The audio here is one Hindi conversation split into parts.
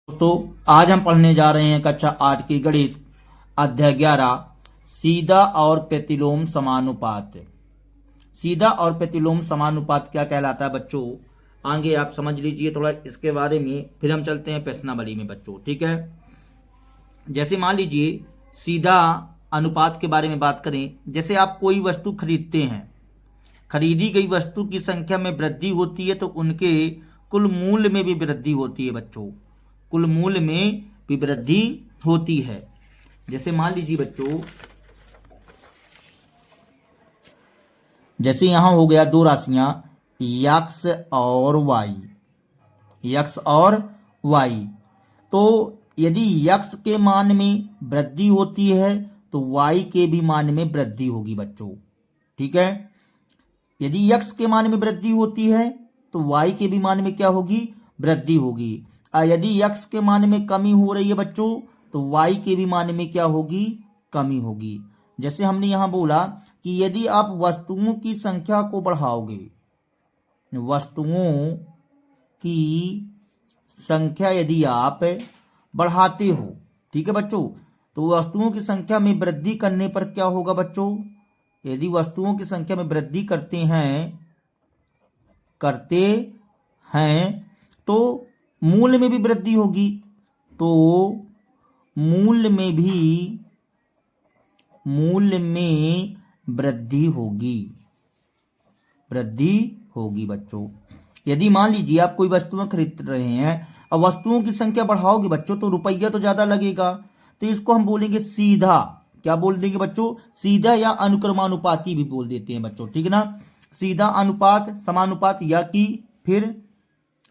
दोस्तों आज हम पढ़ने जा रहे हैं कक्षा 8 की गणित अध्याय 11 सीधा और प्रतिलोम समानुपात। सीधा और प्रतिलोम समानुपात क्या कहलाता है बच्चों, आगे आप समझ लीजिए थोड़ा इसके बारे में, फिर हम चलते हैं प्रश्नावली में बच्चों। ठीक है, जैसे मान लीजिए सीधा अनुपात के बारे में बात करें। जैसे आप कोई वस्तु खरीदते हैं, खरीदी गई वस्तु की संख्या में वृद्धि होती है तो उनके कुल मूल्य में भी वृद्धि होती है बच्चों, कुल मूल्य में भी वृद्धि होती है। जैसे मान लीजिए बच्चों, जैसे यहां हो गया दो राशियां यक्स और वाई, यक्स और वाई। तो यदि यक्स के मान में वृद्धि होती है तो वाई के भी मान में वृद्धि होगी बच्चों। ठीक है, यदि यक्स के मान में वृद्धि होती है तो वाई के भी मान में क्या होगी, वृद्धि होगी। यदि यक्स के मान में कमी हो रही है बच्चों तो वाई के भी मान में क्या होगी, कमी होगी। जैसे हमने यहां बोला कि यदि आप वस्तुओं की संख्या को बढ़ाओगे, वस्तुओं की संख्या यदि आप बढ़ाते हो, ठीक है बच्चों, तो वस्तुओं की संख्या में वृद्धि करने पर क्या होगा बच्चों, यदि वस्तुओं की संख्या में वृद्धि करते हैं तो मूल्य में भी वृद्धि होगी, तो मूल्य में वृद्धि होगी बच्चों। यदि मान लीजिए आप कोई वस्तुएं खरीद रहे हैं और वस्तुओं की संख्या बढ़ाओगे बच्चों तो रुपया तो ज्यादा लगेगा, तो इसको हम बोलेंगे सीधा। क्या बोल देंगे बच्चों, सीधा या अनुक्रमानुपाती भी बोल देते हैं बच्चों। ठीक है ना, सीधा अनुपात समानुपात या कि फिर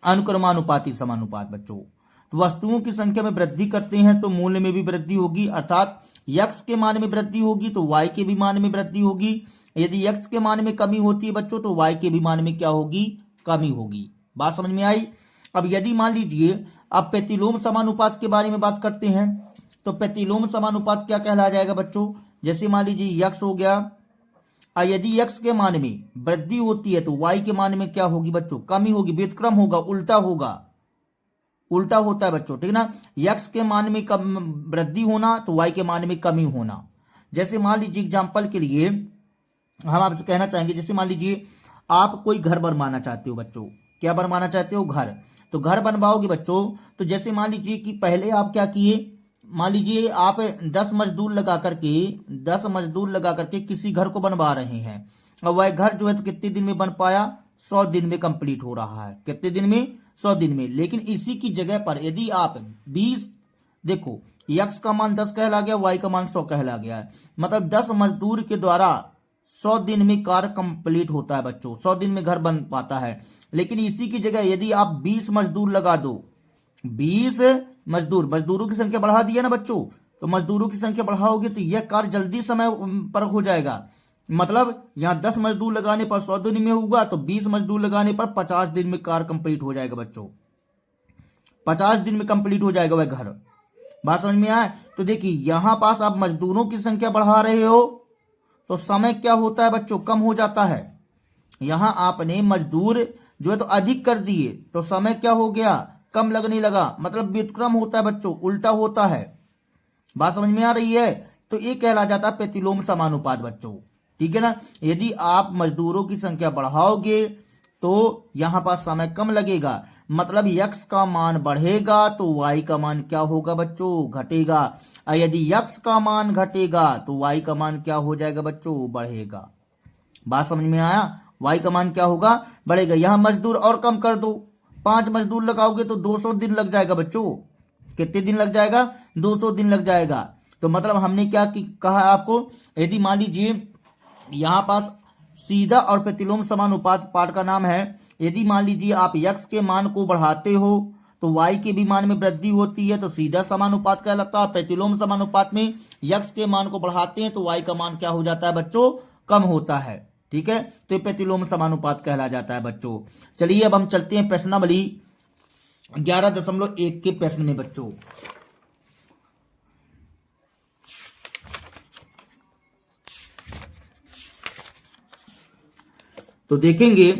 अनुक्रमानुपाती समानुपात बच्चों। तो वस्तुओं की संख्या में वृद्धि करते हैं तो मूल्य में भी वृद्धि होगी, अर्थात यक्स के मान में वृद्धि होगी तो वाई के भी मान में वृद्धि होगी। यदि यक्स के मान में कमी होती है बच्चों तो वाई के भी मान में क्या होगी, कमी होगी। बात समझ में आई। अब यदि मान लीजिए अब प्रतिलोम समानुपात के बारे में बात करते हैं, तो प्रतिलोम समानुपात क्या कहला जाएगा बच्चों। जैसे मान लीजिए यक्स हो गया, यदि यक्स के मान में वृद्धि होती है तो वाई के मान में क्या होगी बच्चों, कमी होगी, व्युत्क्रम होगा, उल्टा होगा, उल्टा होता है बच्चों। ठीक ना, यक्स के मान में कम वृद्धि होना तो वाई के मान में कमी होना। जैसे मान लीजिए एग्जाम्पल के लिए हम आपसे कहना चाहेंगे, जैसे मान लीजिए आप कोई घर बनवाना चाहते हो बच्चों, क्या बनवाना चाहते हो, घर। तो घर बनवाओगे बच्चों, तो जैसे मान लीजिए कि पहले आप क्या किए, मान लीजिए आप 10 मजदूर लगा करके किसी घर को बनवा रहे हैं, और वह घर जो है तो कितने दिन में बन पाया, 100 दिन में कंप्लीट हो रहा है। कितने दिन में, 100 दिन में। लेकिन इसी की जगह पर यदि आप 20, देखो यक्स का मान 10 कहला गया, वाई का मान 100 कहला गया है, मतलब 10 मजदूर के द्वारा 100 दिन में कार्य कंप्लीट होता है बच्चों, 100 दिन में घर बन पाता है। लेकिन इसी की जगह यदि आप 20 मजदूर लगा दो, 20 मजदूरों की संख्या बढ़ा दिया ना बच्चों, तो मजदूरों की संख्या बढ़ाओगे तो यह कार्य जल्दी समय पर हो जाएगा। मतलब यहां 10 मजदूर लगाने पर 100 दिन में होगा, तो 20 मजदूर लगाने पर 50 दिन में कार्य कंप्लीट हो जाएगा बच्चों, 50 दिन में कंप्लीट हो जाएगा वह घर। बात समझ में आए। तो देखिए यहां पास आप मजदूरों की संख्या बढ़ा रहे हो तो समय क्या होता है बच्चों, कम हो जाता है। यहां आपने मजदूर जो है तो अधिक कर दिए तो समय क्या हो गया, कम लगने लगा, मतलब व्युत्क्रम होता है बच्चों, उल्टा होता है। बात समझ में आ रही है। तो ये कहला जाता है प्रतिलोम समानुपात बच्चों। ठीक है ना, यदि आप मजदूरों की संख्या बढ़ाओगे तो यहां पास समय कम लगेगा, मतलब यक्स का मान बढ़ेगा तो वाई का मान क्या होगा बच्चों, घटेगा। और यदि यक्स का मान घटेगा तो वाई का मान क्या हो जाएगा बच्चों, बढ़ेगा। बात समझ में आया, वाई का मान क्या होगा, बढ़ेगा। यहां मजदूर और कम कर दो, 5 मजदूर लगाओगे तो 200 दिन लग जाएगा बच्चों। कितने दिन लग जाएगा, 200 दिन लग जाएगा। तो मतलब हमने क्या कहा आपको, यदि मान लीजिए यहां पास सीधा और प्रतिलोम समानुपात पाठ का नाम है। यदि मान लीजिए आप यक्स के मान को बढ़ाते हो तो वाई के भी मान में वृद्धि होती है, तो सीधा समानुपात कहलाता है। प्रतिलोम समानुपात में यक्स के मान को बढ़ाते हैं तो वाई का मान क्या हो जाता है बच्चों, कम होता है। ठीक है, तो ये प्रतिलोम समानुपात कहला जाता है बच्चों। चलिए अब हम चलते हैं प्रश्नावली 11.1 के प्रश्न में बच्चों। तो देखेंगे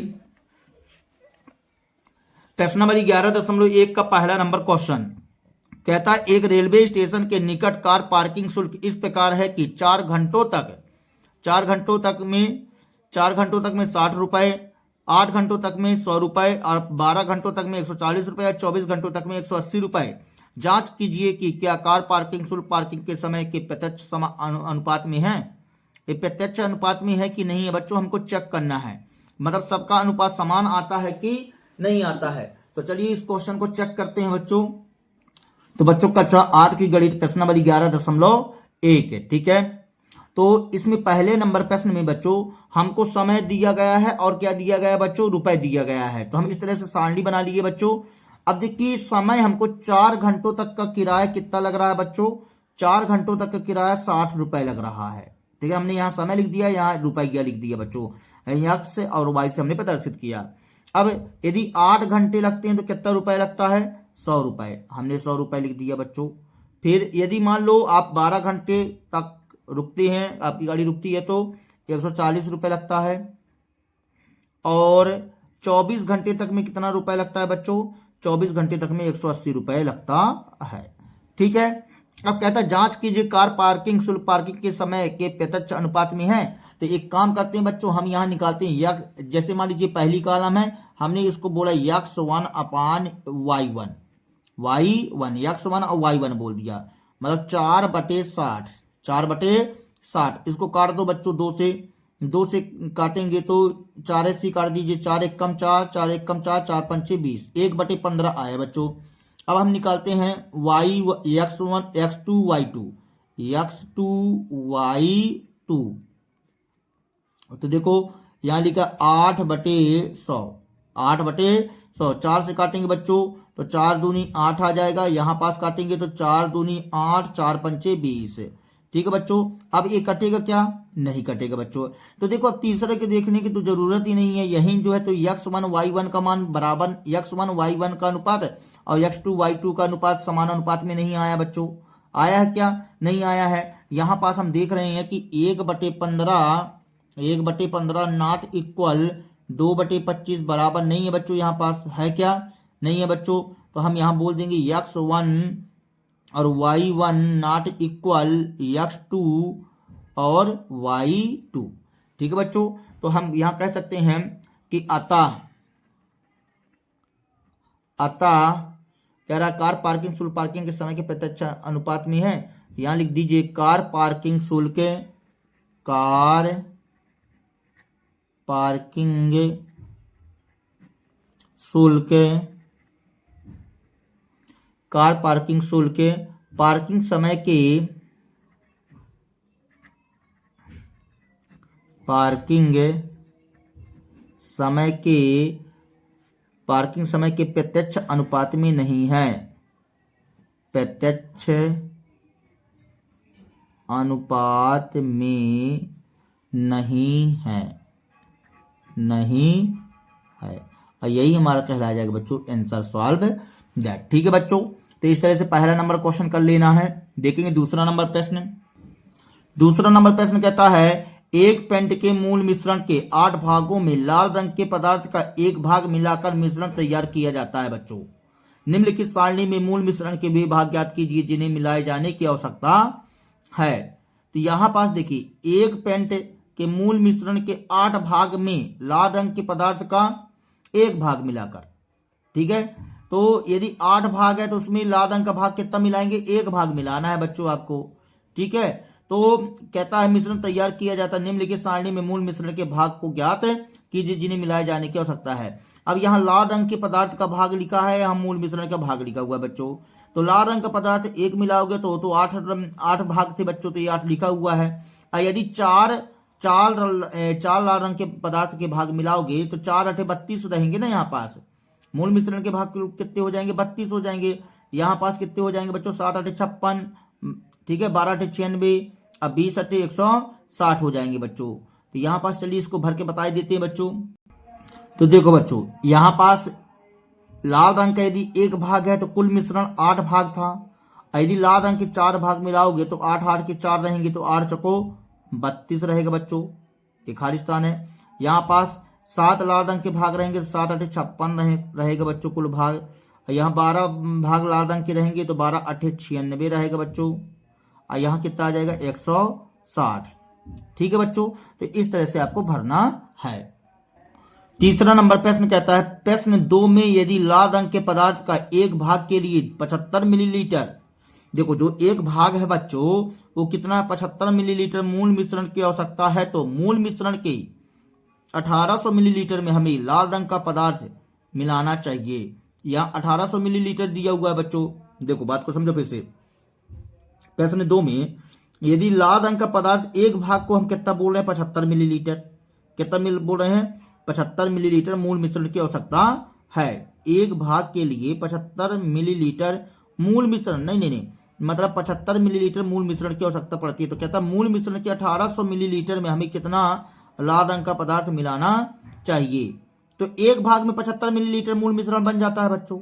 प्रश्न नंबर 11.1 का पहला नंबर क्वेश्चन, कहता है एक रेलवे स्टेशन के निकट कार पार्किंग शुल्क इस प्रकार है कि 4 घंटों तक में 60 रुपए, 8 घंटों तक में 100 रुपए और 12 घंटों तक में 140 रुपए और 24 घंटों तक में 180 रुपए। जांच कीजिए कि क्या कार पार्किंग शुल्क पार्किंग के समय के प्रत्यक्ष अनुपात में है। ये प्रत्यक्ष अनुपात में है कि नहीं है बच्चों, हमको चेक करना है, मतलब सबका अनुपात समान आता है कि नहीं आता है। तो चलिए इस क्वेश्चन को चेक करते हैं बच्चों। तो बच्चों कक्षा 8 की गणित प्रश्न नंबर 11.1 है, ठीक है। तो इसमें पहले नंबर प्रश्न में बच्चों हमको समय दिया गया है और क्या दिया गया है बच्चों, रुपए दिया गया है। तो हम इस तरह से सारणी बना लिए बच्चों। अब देखिए समय हमको 4 घंटों तक का किराया कितना लग रहा है बच्चों, 4 घंटों तक का किराया 60 रुपए लग रहा है, ठीक है। हमने यहाँ समय लिख दिया, यहाँ रुपया लिख दिया बच्चों, एक्स और वाई से हमने प्रदर्शित किया। अब यदि 8 घंटे लगते हैं तो कितना रुपए लगता है, 100 रुपए, हमने 100 रुपए लिख दिया बच्चों। फिर यदि मान लो आप 12 घंटे तक रुकते हैं, आपकी गाड़ी रुकती है, तो 140 रुपए लगता है। और 24 घंटे तक में कितना रुपए लगता है बच्चों, 24 घंटे तक में 180 रुपए लगता है, ठीक है। अब कहता है जांच कीजिए कार पार्किंग शुल्क पार्किंग के समय के प्रत्यक्ष अनुपात में है। तो एक काम करते हैं बच्चों, हम यहाँ निकालते हैं यक्स, जैसे मान लीजिए पहली कॉलम है, हमने इसको बोला x1/y1, y1 x1 और y1 बोल दिया, मतलब 4/60, 4/60। इसको काट दो बच्चों, 2 से काटेंगे तो 4 से काट दीजिए, 4 1 कम 4, 4 1 कम 4, 4 5 20, 1/15 आया बच्चों। अब हम निकालते हैं x1 x2 y2, तो देखो यहाँ लिखा 8/100, 8/100। 4 से काटेंगे बच्चों तो 4 दूनी 8 आ जाएगा, यहाँ पास काटेंगे तो 4 दूनी 8, 4 पंचे 20, ठीक है बच्चों। अब ये कटेगा क्या, नहीं कटेगा बच्चों। तो देखो अब तीसरे के देखने की तो जरूरत ही नहीं है, यही जो है तो x1 y1 का मान बराबर, x1 y1 का अनुपात और x2 y2 का अनुपात समान अनुपात में नहीं आया बच्चों। आया है क्या, नहीं आया है। यहाँ पास हम देख रहे हैं कि 1/15 नॉट इक्वल 2/25 बराबर नहीं है बच्चों, यहाँ पास है क्या, नहीं है बच्चों। तो हम यहाँ बोल देंगे x1 और y1 नॉट इक्वल x2 और y2, ठीक है बच्चों। तो हम यहाँ कह सकते हैं कि अतः कह रहा कार पार्किंग शुल्क पार्किंग के समय के प्रत्यक्ष अनुपात में है। यहाँ लिख दीजिए कार पार्किंग शुल्क पार्किंग समय के प्रत्यक्ष अनुपात में नहीं है, प्रत्यक्ष अनुपात में नहीं है, और यही हमारा कहलाया जाएगा बच्चों आंसर सॉल्व दैट, ठीक है बच्चों। तो इस तरह से पहला नंबर क्वेश्चन कर लेना है। देखेंगे दूसरा नंबर प्रश्न कहता है एक पेंट के मूल मिश्रण के 8 भागों में लाल रंग के पदार्थ का एक भाग मिलाकर मिश्रण तैयार किया जाता है बच्चों। निम्नलिखित सारणी में मूल मिश्रण के वे भाग ज्ञात कीजिए जिन्हें मिलाए जाने की आवश्यकता है। तो यहाँ पास देखिए एक पेंट के मूल मिश्रण के 8 भाग में लाल रंग के पदार्थ का एक भाग मिलाकर, ठीक है। तो यदि 8 भाग है तो उसमें लाल रंग का भाग कितना मिलाएंगे, एक भाग मिलाना है बच्चों आपको, ठीक है। तो कहता है मिश्रण तैयार किया जाता है, निम्नलिखित सारणी में मूल मिश्रण के भाग को ज्ञात कीजिए जिन्हें मिलाए जाने की आवश्यकता है। अब यहाँ लाल रंग के पदार्थ का भाग लिखा है, यहाँ मूल मिश्रण का भाग लिखा हुआ है बच्चों। तो लाल रंग का पदार्थ एक मिलाओगे तो 8 भाग थे बच्चों, तो ये 8 लिखा हुआ है। और यदि चार लाल रंग के पदार्थ के भाग मिलाओगे तो 4 8 32 रहेंगे ना, यहाँ पास मूल मिश्रण के भाग कितने हो जाएंगे, 32 हो जाएंगे। यहाँ पास कितने हो जाएंगे बच्चों, 7 8 56, ठीक है, 12 8 96, अब 20 8 160 हो जाएंगे बच्चों। तो यहाँ पास चलिए इसको भर के बता देते हैं बच्चों। तो देखो बच्चों यहाँ पास लाल रंग का यदि एक भाग है तो कुल मिश्रण 8 भाग था। यदि लाल रंग के 4 भाग मिलाओगे तो 8 8 के 4 रहेंगे, तो 8 चौको 32 रहेगा बच्चों, ये खाली स्थान है। यहाँ पास 7 लाल रंग के भाग रहेंगे तो 7 8 56 रहेगा बच्चों कुल भाग। यहाँ 12 भाग लाल रंग के रहेंगे तो 12 8 96 रहेगा बच्चों। और यहाँ कितना आ जाएगा 160। ठीक है बच्चों, तो इस तरह से आपको भरना है। तीसरा नंबर प्रश्न कहता है प्रश्न 2 में यदि लाल रंग के पदार्थ का एक भाग के लिए 75 मिलीलीटर, देखो जो एक भाग है बच्चों वो कितना 75 मिलीलीटर मूल मिश्रण की आवश्यकता है, तो मूल मिश्रण के 1800 मिलीलीटर में हमें लाल रंग का पदार्थ मिलाना चाहिए। यहाँ 1800 मिलीलीटर दिया हुआ है बच्चों। देखो बात को समझो फिर से। प्रश्न 2 में यदि लाल रंग का पदार्थ एक भाग को हम कितना बोल रहे हैं 75 मिलीलीटर, कितना बोल रहे हैं 75 मिलीलीटर मूल मिश्रण की आवश्यकता है। एक भाग के लिए 75 मिलीलीटर मूल मिश्रण, नहीं, मतलब 75 मिलीलीटर मूल मिश्रण की आवश्यकता पड़ती है। तो कहता है मूल मिश्रण के 1800 मिलीलीटर में हमें कितना लाल रंग का पदार्थ मिलाना चाहिए। तो एक भाग में 75 मिलीलीटर मूल मिश्रण बन जाता है बच्चों।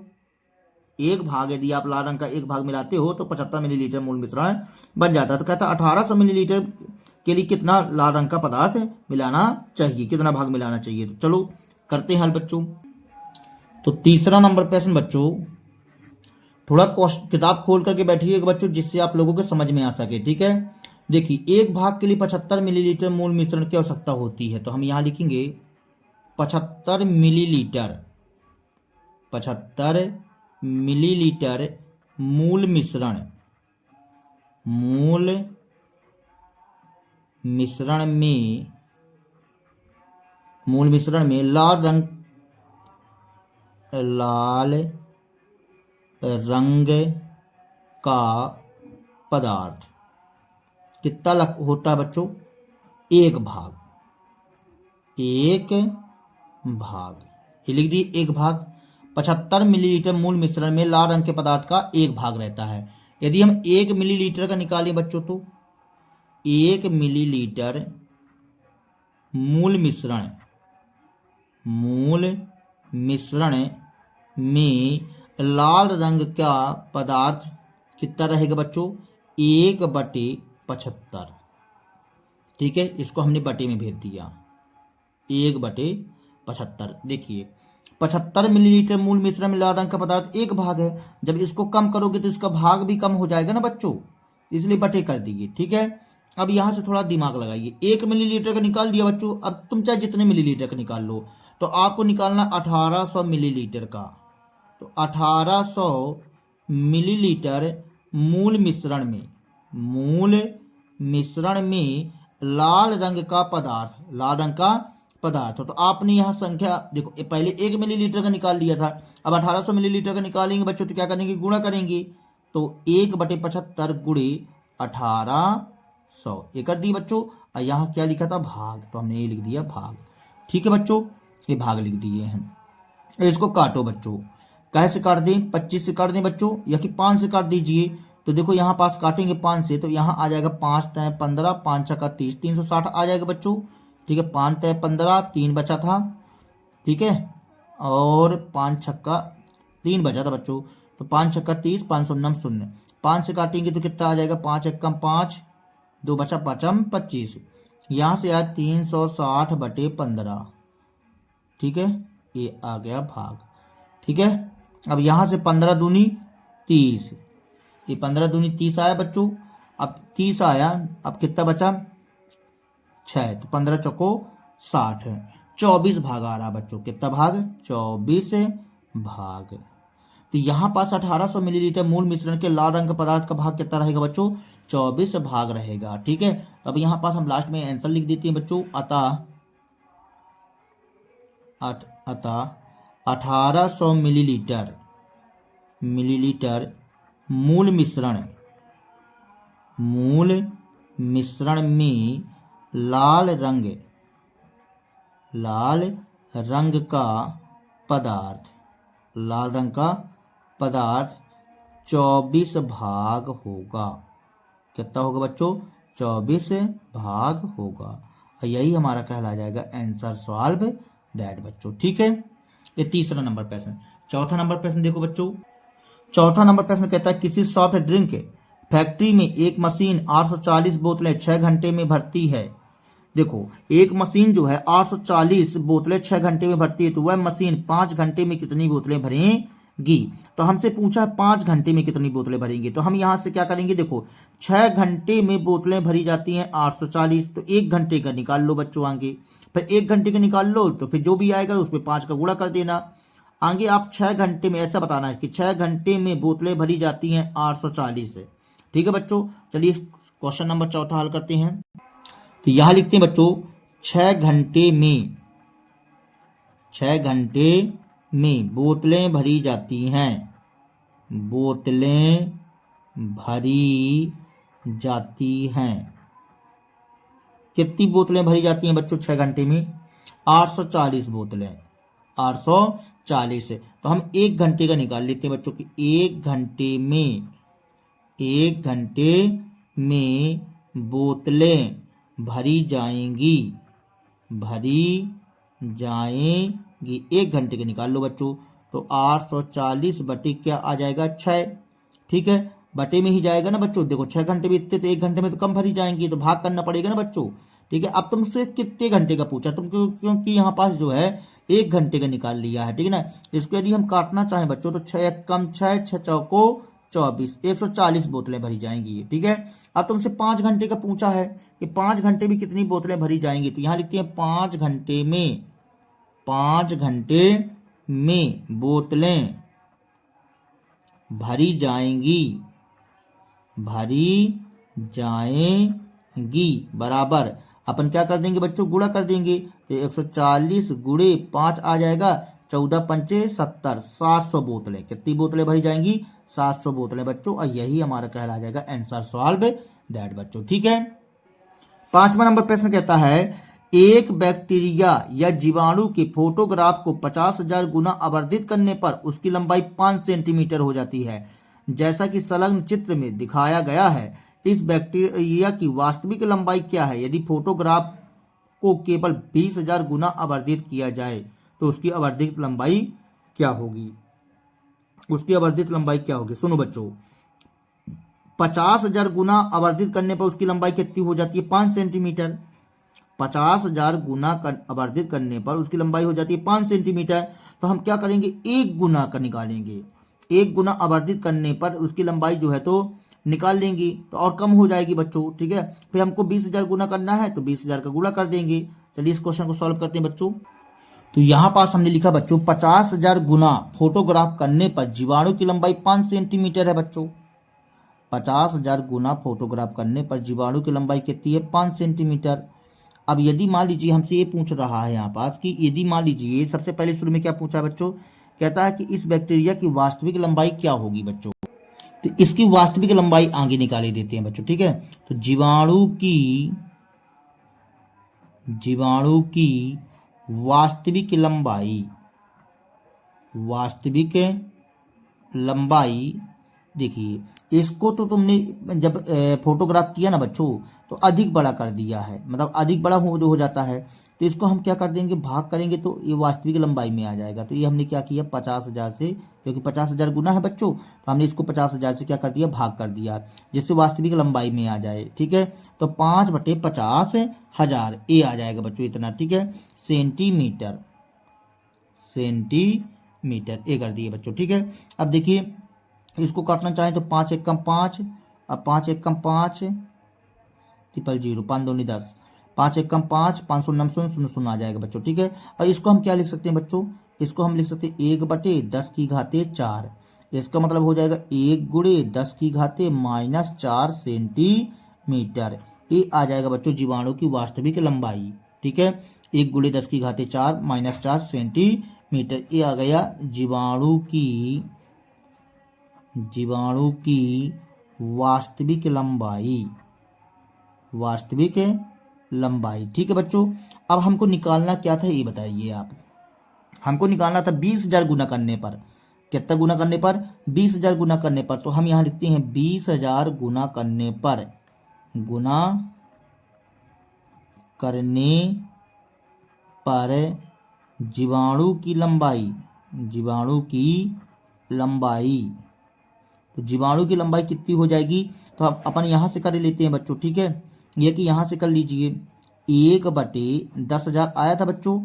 एक भाग यदि आप लाल रंग का एक भाग मिलाते हो तो 75 मिलीलीटर मूल मिश्रण बन जाता है। तो कहता है 1800 मिलीलीटर के लिए कितना लाल रंग का पदार्थ मिलाना चाहिए, कितना भाग मिलाना चाहिए। तो चलो करते हैं हल बच्चों। तो तीसरा नंबर प्रश्न बच्चों, थोड़ा किताब खोल करके बैठिएगा बच्चों जिससे आप लोगों को समझ में आ सके। ठीक है, देखिए एक भाग के लिए 75 मिलीलीटर मूल मिश्रण की आवश्यकता होती है। तो हम यहाँ लिखेंगे 75 मिलीलीटर, 75 मिलीलीटर मूल मिश्रण में लाल रंग का पदार्थ कितना होता है बच्चों, एक भाग, ये लिख दिए एक भाग। 75 मिलीलीटर मूल मिश्रण में लाल रंग के पदार्थ का एक भाग रहता है। यदि हम 1 मिलीलीटर का निकालें बच्चों तो 1 मिलीलीटर मूल मिश्रण में लाल रंग का पदार्थ कितना रहेगा बच्चों 1/75। ठीक है, इसको हमने बटे में भेज दिया 1/75। देखिए 75 मिलीलीटर मूल मिश्रण में लाल रंग का पदार्थ एक भाग है। जब इसको कम करोगे तो इसका भाग भी कम हो जाएगा ना बच्चों, इसलिए बटे कर दिए। ठीक है, अब यहाँ से थोड़ा दिमाग लगाइए। 1 मिलीलीटर का निकाल दिया बच्चों। अब तुम चाहे जितने मिलीलीटर का निकाल लो, तो आपको निकालना 1800 मिलीलीटर का। तो 1800 मिलीलीटर मूल मिश्रण में लाल रंग का पदार्थ। तो आपने यहाँ संख्या देखो, पहले 1 मिलीलीटर का निकाल लिया था, अब 1800 मिलीलीटर का निकालेंगे बच्चों तो क्या करेंगे, गुणा करेंगे। तो 1/75 गुणे 1800 ये कर दी बच्चों। और यहाँ क्या लिखा था भाग, तो हमने ये लिख दिया भाग। ठीक है बच्चों, ये भाग लिख दिए हैं। इसको काटो बच्चों, कैसे काट दें, 25 से काट दें बच्चों या कि 5 से काट दीजिए। तो देखो यहाँ पास काटेंगे 5 से तो यहाँ आ जाएगा 5 तय 15, 5 छक्का 30, 360 आ जाएगा बच्चों। ठीक है, 5 तय 15, 3 बचा था। ठीक है, और 5 छक्का 3 बचा था बच्चों। तो 5 छक्का 30, 5 शून्य 0, 5 से काटेंगे तो कितना आ जाएगा 5 एकम 5, 2 बचा 5 25। यहाँ से आया 360/15। ठीक है, ये आ गया भाग। ठीक है, अब यहाँ से 15 दूनी 30, ये 15 दूनी 30 आया बच्चों। अब 30 आया, अब कितना बचा 6, तो 15 चौको 60 है, 24 भाग आ रहा बच्चों। कितना भाग, 24 भाग। तो यहाँ पास 1800 मिलीलीटर मूल मिश्रण के लाल रंग के पदार्थ का भाग कितना रहेगा बच्चों, 24 भाग रहेगा। ठीक है, अब यहाँ पास हम लास्ट में आंसर लिख देते हैं बच्चों। अतः 1800 मिलीलीटर मूल मिश्रण में लाल रंग का पदार्थ 24 भाग होगा। कितना होगा बच्चों, 24 भाग होगा। और यही हमारा कहला जाएगा आंसर सॉल्व दैट बच्चों। ठीक है, ये तीसरा नंबर प्रश्न। चौथा नंबर प्रश्न देखो बच्चों। चौथा नंबर प्रश्न कहता है किसी सॉफ्ट ड्रिंक फैक्ट्री में एक मशीन 840 बोतलें 6 घंटे में भरती है। देखो एक मशीन जो है 840 बोतलें 6 घंटे में भरती है, तो वह मशीन 5 घंटे में कितनी बोतलें भरेगी। जाएंगी। तो हमसे पूछा है 5 घंटे में कितनी बोतलें भरेंगे, तो हम यहाँ से क्या करेंगे, देखो 6 घंटे में बोतलें भरी जाती हैं 840, तो 1 घंटे का निकाल लो बच्चों आगे, फिर 1 घंटे का निकाल लो तो फिर जो भी आएगा उसमें 5 का गुणा कर देना। आगे आप 6 घंटे में ऐसा बताना है कि 6 घंटे में बोतलें भरी जाती हैं 840 से। ठीक है बच्चों, चलिए क्वेश्चन नंबर चौथा हल करते हैं। तो यहाँ लिखते हैं बच्चों 6 घंटे में, 6 घंटे में बोतलें भरी जाती हैं, बोतलें भरी जाती हैं। कितनी बोतलें भरी जाती हैं बच्चों 6 घंटे में? 840 बोतलें, 840। तो हम 1 घंटे का निकाल लेते हैं बच्चों कि 1 घंटे में, 1 घंटे में बोतलें भरी जाएंगी, भरी जाएंगी। 1 घंटे का निकाल लो बच्चों, तो 840 बटे क्या आ जाएगा 6। ठीक है, बटे में ही जाएगा ना बच्चों, देखो 6 घंटे में इतने, तो 1 घंटे में तो कम भरी जाएंगी, तो भाग करना पड़ेगा ना बच्चों। ठीक है, अब तुमसे कितने घंटे का पूछा तुम, क्योंकि यहाँ पास जो है 1 घंटे का निकाल लिया है। ठीक है ना, इसको यदि हम काटना चाहें बच्चों तो 6 कम 6, 6 चौको 24, 140 बोतलें भरी जाएंगी। ठीक है, अब तुमसे 5 घंटे का पूछा है कि 5 घंटे में कितनी बोतलें भरी जाएंगी, तो यहाँ लिखते हैं 5 घंटे में, 5 घंटे में बोतलें भरी जाएंगी, भरी जाएंगी बराबर, अपन क्या कर देंगे बच्चों, गुणा कर देंगे, तो 140 गुणे 5 आ जाएगा, 14 पंचे 70, 700 बोतलें। कितनी बोतलें भरी जाएंगी? 700 बोतलें बच्चों, और यही हमारा कहला जाएगा आंसर सॉल्व दैट बच्चों। ठीक है, 5वां नंबर प्रश्न कहता है एक बैक्टीरिया या जीवाणु के फोटोग्राफ को 50,000 गुना आवर्धित करने पर उसकी लंबाई 5 सेंटीमीटर हो जाती है, जैसा कि संलग्न चित्र में दिखाया गया है। इस बैक्टीरिया की वास्तविक लंबाई क्या है? यदि फोटोग्राफ को केवल 20,000 गुना आवर्धित किया जाए तो उसकी आवर्धित लंबाई क्या होगी? उसकी आवर्धित लंबाई क्या होगी? सुनो बच्चों, 50,000 गुना आवर्धित करने पर उसकी लंबाई कितनी हो जाती है? 5 सेंटीमीटर। 50,000 गुना आवर्धित करने पर उसकी लंबाई हो जाती है 5 सेंटीमीटर। तो हम क्या करेंगे, 1 गुना का निकालेंगे, 1 गुना आवर्धित करने पर उसकी लंबाई जो है तो निकाल लेंगे, तो और कम हो जाएगी बच्चों। ठीक है, फिर हमको 20,000 गुना करना है तो 20,000 का गुणा कर देंगे। चलिए इस क्वेश्चन को सॉल्व करते हैं बच्चों। तो यहाँ पास हमने लिखा बच्चों 50,000 गुना फोटोग्राफ करने पर जीवाणु की लंबाई 5 सेंटीमीटर है बच्चों। 50,000 गुना फोटोग्राफ करने पर जीवाणु की लंबाई कितनी है? 5 सेंटीमीटर। अब यदि मान लीजिए हमसे ये पूछ रहा है यहाँ पास कि यदि मान लीजिए, सबसे पहले शुरू में क्या पूछा बच्चों, कहता है कि इस बैक्टीरिया की वास्तविक लंबाई क्या होगी बच्चों। तो इसकी वास्तविक लंबाई आगे निकाले देते हैं बच्चों। ठीक है, तो जीवाणु की वास्तविक लंबाई देखिए, इसको तो तुमने जब फोटोग्राफ किया ना बच्चों तो अधिक बड़ा कर दिया है, मतलब अधिक बड़ा हो जाता है, तो इसको हम क्या कर देंगे, भाग करेंगे तो ये वास्तविक लंबाई में आ जाएगा। तो ये हमने क्या किया 50,000 से, क्योंकि 50,000 गुना है बच्चों, तो हमने इसको 50,000 से क्या कर दिया, भाग कर दिया, जिससे वास्तविक लंबाई में आ जाए। ठीक है, तो 5 बटे 50,000 ये आ जाएगा बच्चों इतना। ठीक है, सेंटीमीटर ये कर दिए बच्चों। ठीक है, अब देखिए इसको काटना चाहें तो 5 एक कम 5, अब 5 एक कम 5 0 5 दूनी 10, 5 एक कम 5, 500 आ जाएगा बच्चों। ठीक है, और इसको हम क्या लिख सकते हैं बच्चों, इसको हम लिख सकते हैं 1 बटे 10 की घाते 4। इसका मतलब हो जाएगा 1 गुणे 10 की घाते -4 सेंटीमीटर। ये आ जाएगा बच्चों जीवाणु की वास्तविक लंबाई। ठीक है, 1 गुणे 10 की घाते 4 -4 सेंटीमीटर। ये आ गया जीवाणु की वास्तविक लंबाई। ठीक है बच्चों, अब हमको निकालना क्या था ये बताइए आप। हमको निकालना था 20,000 गुना करने पर। कितना गुना करने पर? 20,000 गुना करने पर। तो हम यहाँ लिखते हैं 20,000 गुना करने पर जीवाणु की लंबाई, तो जीवाणु की लंबाई कितनी हो जाएगी, तो हम अपन यहाँ से कर लेते हैं बच्चों। ठीक है, ये कि यहाँ से कर लीजिए, 1 बटे 10,000 आया था बच्चों,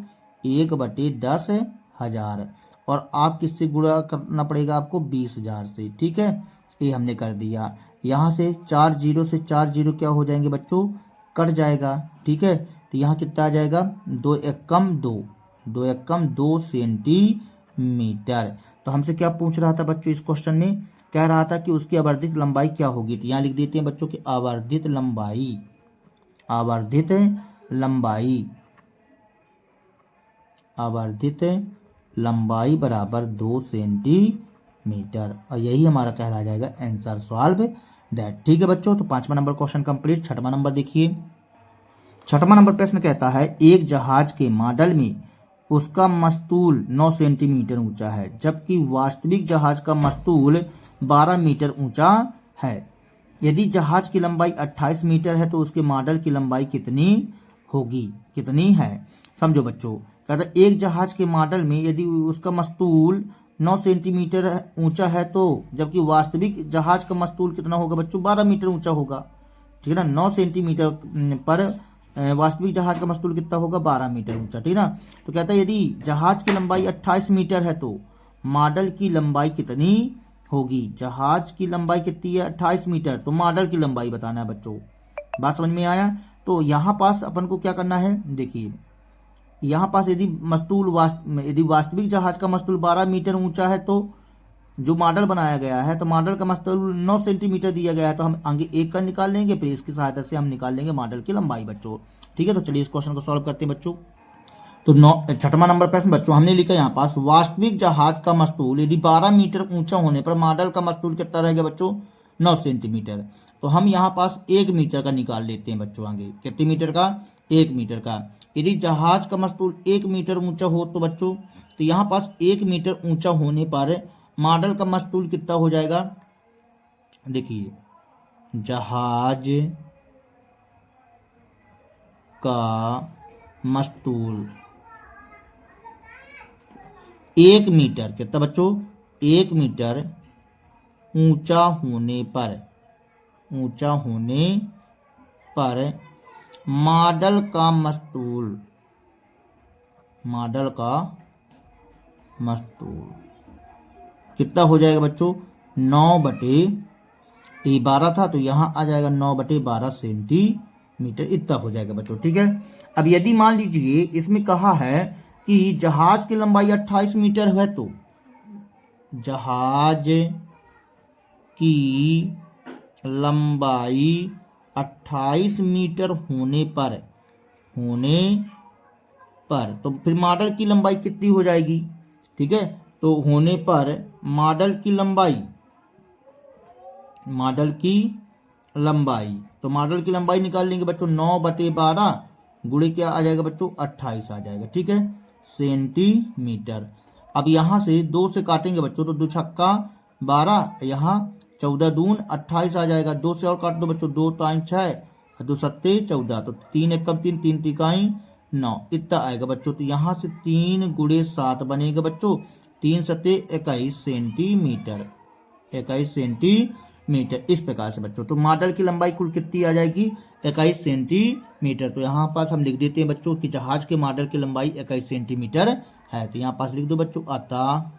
1 बटे 10,000, और आप किससे गुणा करना पड़ेगा आपको 20,000 से। ठीक है, ये हमने कर दिया। यहाँ से 4 जीरो से 4 जीरो क्या हो जाएंगे बच्चों, कट जाएगा। ठीक है, तो यहाँ कितना आ जाएगा, 2 एकम 2, 2 एकम 2 सेंटीमीटर। तो हमसे क्या पूछ रहा था बच्चों, इस क्वेश्चन में कह रहा था कि उसकी आवर्धित लंबाई क्या होगी। तो यहाँ लिख देते हैं बच्चों की आवर्धित लंबाई, आवर्धित लंबाई, आवर्धित लंबाई बराबर 2 सेंटीमीटर। और यही हमारा कहला जाएगा आंसर सॉल्व दैट। ठीक है बच्चों, तो 5वां नंबर क्वेश्चन कंप्लीट। 6वां नंबर देखिए, 6वां नंबर प्रश्न कहता है एक जहाज के मॉडल में उसका मस्तूल 9 सेंटीमीटर ऊंचा है जबकि वास्तविक जहाज का मस्तूल 12 मीटर ऊंचा है। यदि जहाज की लंबाई 28 मीटर है तो उसके मॉडल की लंबाई कितनी होगी, कितनी है। समझो बच्चों, कहता है एक जहाज के मॉडल में यदि उसका मस्तूल 9 सेंटीमीटर ऊंचा है तो जबकि वास्तविक जहाज का मस्तूल कितना होगा बच्चों, 12 मीटर ऊंचा होगा। ठीक है ना, 9 सेंटीमीटर पर वास्तविक जहाज का मस्तूल कितना होगा, 12 मीटर ऊंचा। ठीक है ना, तो कहता है यदि जहाज की लंबाई 28 मीटर है तो मॉडल की लंबाई कितनी होगी। जहाज की लंबाई कितनी है, 28 मीटर, तो मॉडल की लंबाई बताना है बच्चों। बात समझ में आया। तो यहाँ पास अपन को क्या करना है, देखिए यहाँ पास यदि यदि वास्तविक जहाज का मस्तूल 12 मीटर ऊंचा है तो जो मॉडल बनाया गया है तो मॉडल का मस्तूल 9 सेंटीमीटर दिया गया है, तो हम आगे एक का निकाल लेंगे, फिर इसकी सहायता से हम निकाल लेंगे मॉडल की लंबाई बच्चों। ठीक है, तो चलिए इस क्वेश्चन को सॉल्व करते हैं बच्चों। तो 6वां नंबर प्रश्न बच्चों हमने लिखा यहाँ पास वास्तविक जहाज का मस्तूल यदि 12 मीटर ऊंचा होने पर मॉडल का मस्तूल कितना रहेगा बच्चों, 9 सेंटीमीटर। तो हम यहाँ पास 1 मीटर का निकाल लेते हैं बच्चों। आगे कितने मीटर का, 1 मीटर का। यदि जहाज का मस्तूल 1 मीटर ऊंचा हो तो बच्चों, तो यहाँ पास 1 मीटर ऊंचा होने पर मॉडल का मस्तूल कितना हो जाएगा। देखिए जहाज का मस्तूल 1 मीटर कितना बच्चों, 1 मीटर ऊंचा होने पर, ऊंचा होने पर मॉडल का मस्तूल, मॉडल का मस्तूल कितना हो जाएगा बच्चों, 9/12 था तो यहाँ आ जाएगा 9/12 सेंटीमीटर, इतना हो जाएगा बच्चों। ठीक है, अब यदि मान लीजिए इसमें कहा है कि जहाज की लंबाई 28 मीटर है तो जहाज की लंबाई 28 मीटर होने पर तो फिर मॉडल की लंबाई कितनी हो जाएगी। ठीक है, तो होने पर मॉडल की लंबाई, मॉडल की लंबाई, तो मॉडल की लंबाई निकाल लेंगे बच्चों, 9/12 गुणे क्या आ जाएगा बच्चों, 28 आ जाएगा। ठीक है, सेंटीमीटर। अब यहाँ से 2 से काटेंगे बच्चों तो 2 छक्का 12, यहाँ 14 दून 28 आ जाएगा। 2 से और काट दो बच्चों, 2 3 6 और 2 सत्ते 14, तो 3 एकम 3, 3 तिकाई 9, इतना आएगा बच्चों। तो यहाँ से 3 गुणे 7 बनेगा बच्चों, 3 सत्ते 21 सेंटीमीटर, 21 सेंटीमीटर। इस प्रकार से बच्चों तो मॉडल की लंबाई कुल कितनी आ जाएगी, 21 सेंटीमीटर। तो यहाँ पास हम लिख देते हैं बच्चों कि जहाज के मॉडल की लंबाई 21 सेंटीमीटर है। तो यहाँ पास लिख दो बच्चों, अतः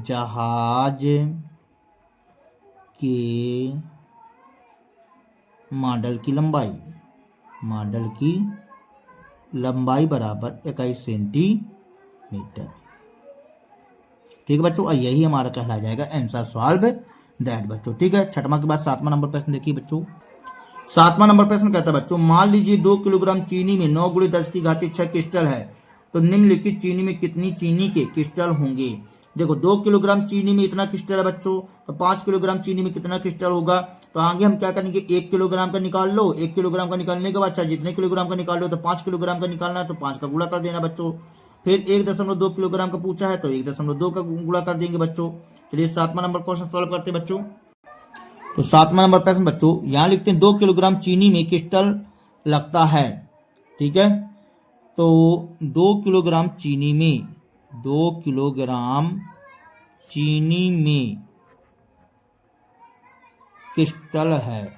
जहाज के मॉडल की लंबाई, मॉडल की लंबाई बराबर 21 सेंटीमीटर। ठीक है बच्चों, और यही हमारा कहला जाएगा आंसर सॉल्व दैट बच्चों। ठीक है, 6वां के बाद 7वां नंबर प्रश्न देखिए बच्चों। 7वां नंबर प्रश्न कहता है बच्चों मान लीजिए 2 किलोग्राम चीनी में 9 × 10⁻6 क्रिस्टल है तो निम्नलिखित चीनी में कितनी चीनी के क्रिस्टल होंगे। देखो 2 किलोग्राम चीनी में इतना क्रिस्टल है बच्चों, तो 5 किलोग्राम चीनी में कितना क्रिस्टल होगा। तो आगे हम क्या करेंगे, 1 किलोग्राम का निकाल लो, 1 किलोग्राम का निकालने के बाद अच्छा जितने किलोग्राम का निकाल लो तो 5 किलोग्राम का निकालना है तो 5 का गुणा कर देना बच्चों। फिर 1.2 किलोग्राम का पूछा है तो 1.2 का गुणा कर देंगे बच्चों। चलिए 7वां नंबर क्वेश्चन सॉल्व करते हैं बच्चों। तो 7वां नंबर प्रश्न बच्चों यहाँ लिखते हैं 2 किलोग्राम चीनी में क्रिस्टल लगता है। ठीक है, तो 2 किलोग्राम चीनी में, 2 किलोग्राम चीनी में क्रिस्टल है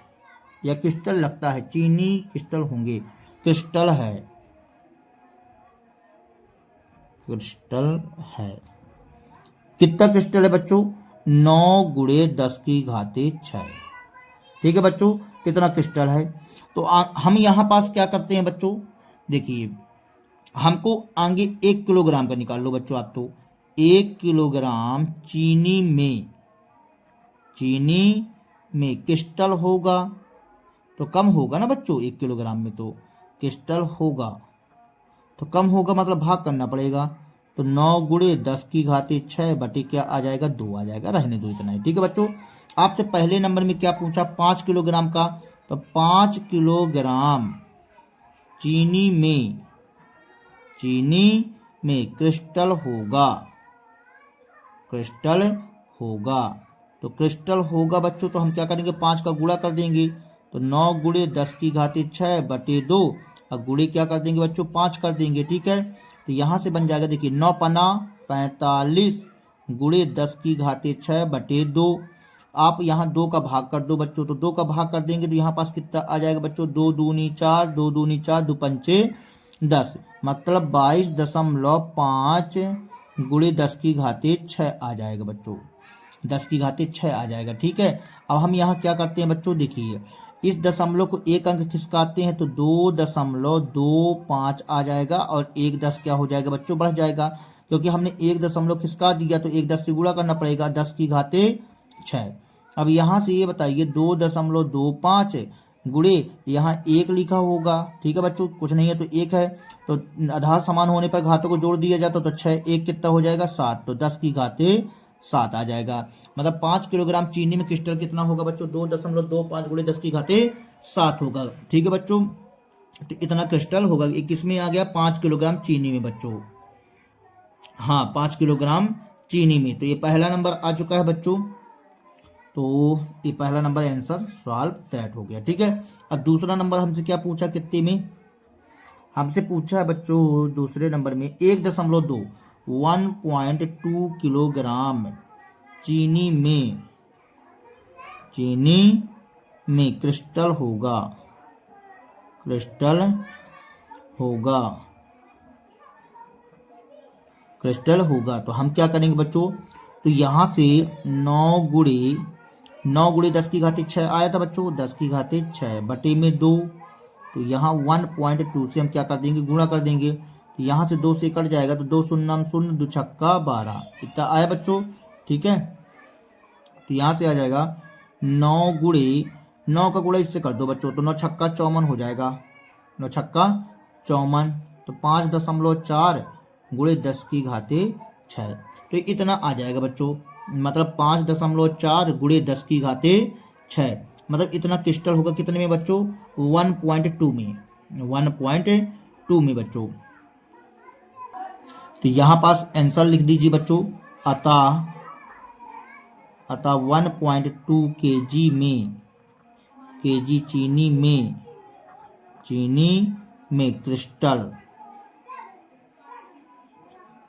या क्रिस्टल लगता है, चीनी क्रिस्टल होंगे, क्रिस्टल है, क्रिस्टल है। कितना क्रिस्टल है बच्चों? 9 गुणे 10 की घाते 6। ठीक है बच्चों, कितना क्रिस्टल है। तो हम यहाँ पास क्या करते हैं बच्चों, देखिए हमको आगे 1 किलोग्राम का निकाल लो बच्चों आप। तो 1 किलोग्राम चीनी में क्रिस्टल होगा, तो कम होगा ना बच्चों, 1 किलोग्राम में तो क्रिस्टल होगा, तो कम होगा मतलब भाग करना पड़ेगा। तो 9 गुणे 10 की घाते 6 बटे क्या आ जाएगा, 2 आ जाएगा, रहने दो इतना ही। ठीक है बच्चों, आपसे पहले नंबर में क्या पूछा, 5 किलोग्राम का। तो 5 किलोग्राम चीनी में क्रिस्टल होगा। तो क्रिस्टल होगा बच्चों, तो हम क्या करेंगे, 5 का गुणा कर देंगे। तो 9 गुणे 10 की घाते 6 बटे 2, और गुणे क्या कर देंगे बच्चों, 5 कर देंगे। ठीक है, तो यहाँ से बन जाएगा, देखिए 9 पन्ना 45 गुणे 10 की घाते 6 बटे 2। आप यहाँ 2 का भाग कर दो बच्चों, तो 2 का भाग कर देंगे तो यहाँ पास कितना आ जाएगा बच्चों, 2 दूनी 4, 2 दूनी 4, 2 पंचे 10, मतलब 22.5 गुणे 10 की घाते 6 आ जाएगा बच्चों, 10 की घाते 6 आ जाएगा। ठीक है, अब हम यहाँ क्या करते हैं बच्चों, देखिए इस दशमलव को एक अंक खिसकाते हैं तो 2.25 आ जाएगा, और 1 10 क्या हो जाएगा बच्चों, बढ़ जाएगा, क्योंकि हमने 1 दशमलव खिसका दिया तो 1 10 से गुणा करना पड़ेगा, 10 की घाते 6। अब यहाँ से ये बताइए 2.25 गुणे यहाँ 1 लिखा होगा। ठीक है बच्चों, कुछ नहीं है तो 1 है, तो आधार समान होने पर घातों को जोड़ दिया जाता तो 6 1 कितना हो जाएगा, 7, तो 10 की घाते 7 आ जाएगा। मतलब 5 किलोग्राम चीनी में क्रिस्टल कितना होगा बच्चों, 2.25 गुणे 10 की घाते 7 होगा। ठीक है बच्चों, तो इतना क्रिस्टल होगा। ये किस में आ गया, 5 किलोग्राम चीनी में बच्चों, हाँ 5 किलोग्राम चीनी में। तो ये पहला नंबर आ चुका है बच्चों, तो ये पहला नंबर आंसर सॉल्व दैट हो गया। ठीक है, अब दूसरा नंबर हमसे क्या पूछा, कितने में हमसे पूछा है बच्चों, दूसरे नंबर में 1.2 1.2 किलोग्राम चीनी में क्रिस्टल होगा। तो हम क्या करेंगे बच्चों, तो यहाँ से 9 गुणे 10 की घाते 6 आया था बच्चों, 10 की घाते 6 बटे में 2, तो यहाँ 1.2 से हम क्या कर देंगे, गुणा कर देंगे। तो यहाँ से 2 से कट जाएगा, तो 2 शून्य 0, 2 छक्का 12, इतना आया बच्चों। ठीक है, तो यहाँ से आ जाएगा 9 गुणे 9 का गुणा इससे कर दो बच्चों, तो 9 छक्का 54 हो जाएगा, 9 छक्का 54, तो 5.4 गुणे 10 की घाते 6, तो इतना आ जाएगा बच्चों। मतलब 5.4 गुणे 10 की घाते 6, मतलब इतना क्रिस्टल होगा कितने में बच्चों, 1.2 में बच्चों। तो यहाँ पास आंसर लिख दीजिए बच्चों, अतः 1.2 केजी चीनी में क्रिस्टल,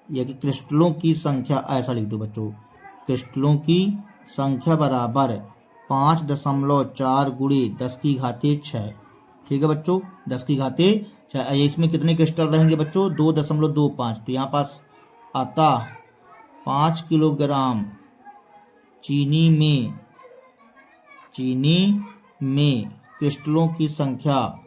या कि क्रिस्टलों की संख्या, ऐसा लिख दो बच्चों, क्रिस्टलों की संख्या बराबर 5.4 गुणे 10 की घाते 6। ठीक है बच्चों, 10 की घाते 6। इसमें कितने क्रिस्टल रहेंगे बच्चों, 2.25। तो यहाँ पास आता 5 किलोग्राम चीनी में क्रिस्टलों की संख्या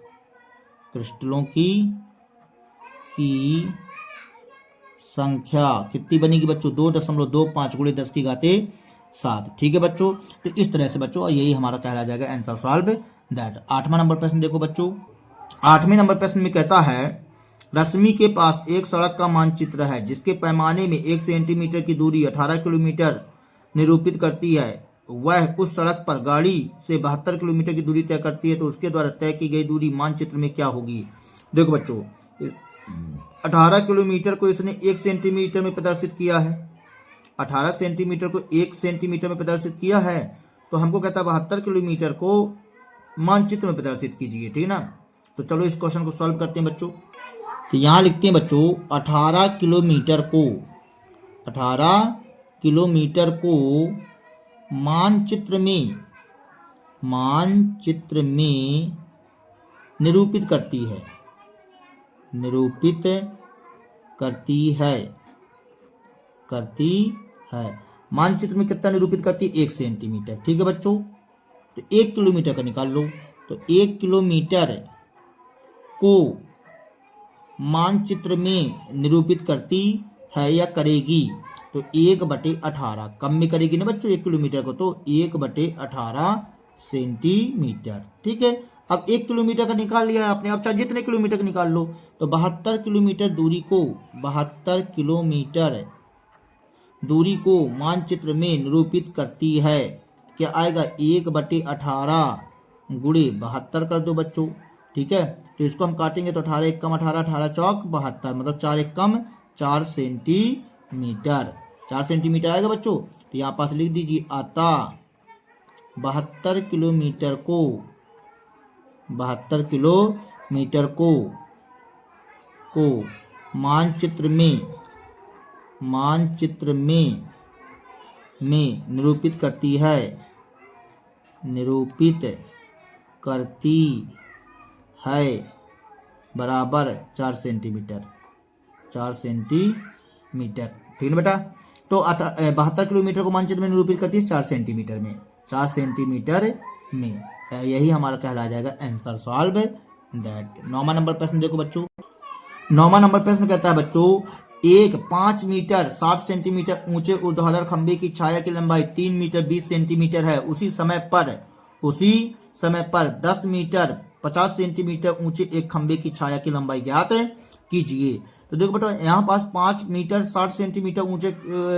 कितनी बनेगी बच्चों, 2.25 गुणे 10 की घाते 7। ठीक है बच्चों, तो इस तरह से बच्चों यही हमारा कहला जाएगा आंसर सॉल्व दैट। 8वां नंबर प्रश्न देखो बच्चों, 8वें नंबर प्रश्न में कहता है, रश्मि के पास एक सड़क का मानचित्र है जिसके पैमाने में 1 सेंटीमीटर की दूरी 18 किलोमीटर निरूपित करती है। वह उस सड़क पर गाड़ी से 72 किलोमीटर की दूरी तय करती है, तो उसके द्वारा तय की गई दूरी मानचित्र में क्या होगी। देखो बच्चों, 18 किलोमीटर को इसने 1 सेंटीमीटर में प्रदर्शित किया है, 18 सेंटीमीटर को 1 सेंटीमीटर में प्रदर्शित किया है, तो हमको कहता है 72 किलोमीटर को मानचित्र में प्रदर्शित कीजिए। ठीक है ना, तो चलो इस क्वेश्चन को सॉल्व करते हैं बच्चों। तो यहाँ लिखते हैं बच्चों, 18 किलोमीटर को मानचित्र में निरूपित करती है। करती है। मानचित्र में कितना निरूपित करती है? 1 सेंटीमीटर। ठीक है बच्चों, तो 1 किलोमीटर का निकाल लो। तो 1 किलोमीटर को मानचित्र में निरूपित करती है या करेगी, तो 1/18 कम में करेगी ना बच्चों 1 किलोमीटर को, तो 1/18 सेंटीमीटर। ठीक है, अब 1 किलोमीटर का निकाल लिया आपने, अब चाहे जितने किलोमीटर का निकाल लो। तो 72 किलोमीटर दूरी को 72 किलोमीटर दूरी को मानचित्र में निरूपित करती है। क्या आएगा? 1/18 गुणे 72 कर दो बच्चों। ठीक है, तो इसको हम काटेंगे तो 18 एक कम 18, 18 चौक 72, मतलब 4 एक कम 4 सेंटीमीटर। 4 सेंटीमीटर आएगा बच्चों। तो यहाँ पास लिख दीजिए, अतः 72 किलोमीटर को 72 किलोमीटर को मानचित्र में निरूपित करती है बराबर 4 सेंटीमीटर। 4 सेंटीमीटर। ठीक है बेटा, तो 72 किलोमीटर को मानचित्र में निरूपित करती है 4 सेंटीमीटर में। 4 सेंटीमीटर में, यही हमारा कहला जाएगा आंसर सॉल्व दैट। 9वां नंबर प्रश्न देखो बच्चों। 9वां नंबर प्रश्न कहता है बच्चों, एक 5 मीटर 60 सेंटीमीटर ऊंचे ऊर्ध्वाधर खंभे की छाया की लंबाई 3 मीटर 20 सेंटीमीटर है। उसी समय पर 10 मीटर 50 सेंटीमीटर ऊंचे एक खंभे की छाया की लंबाई ज्ञात कीजिए। तो देखो बेटा, यहाँ पास 5 मीटर 60 सेंटीमीटर ऊंचे